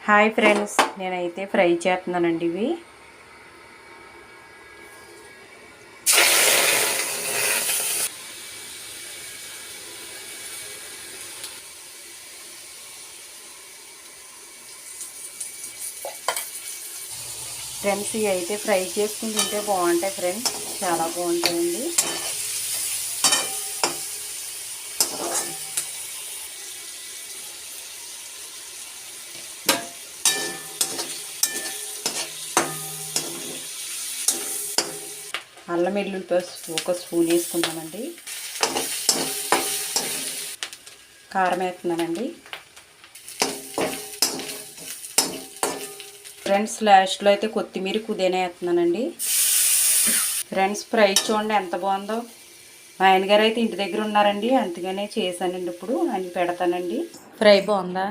Hi friends, నేనైతే fry చేస్తున్నానండి. ఇవి ఫ్రెండ్స్ ఇవి అయితే ఫ్రై చేసుకుని తింటే బాగుంటాయి ఫ్రెండ్స్, చాలా బాగుంటాయండి. అల్లం వెల్లుల్లి పేస్ట్ ఒక స్పూన్ వేసుకుందామండి. కారం వేస్తున్నానండి. ఫ్రెండ్స్ లాస్ట్లో అయితే కొత్తిమీర పుదీనా వేస్తున్నానండి. ఫ్రెండ్స్ ఫ్రై చూడండి ఎంత బాగుందో. మా ఆయనగారు అయితే ఇంటి దగ్గర ఉన్నారండి, అందుకనే చేశానండి. ఇప్పుడు ఆయన పెడతానండి. ఫ్రై బాగుందా?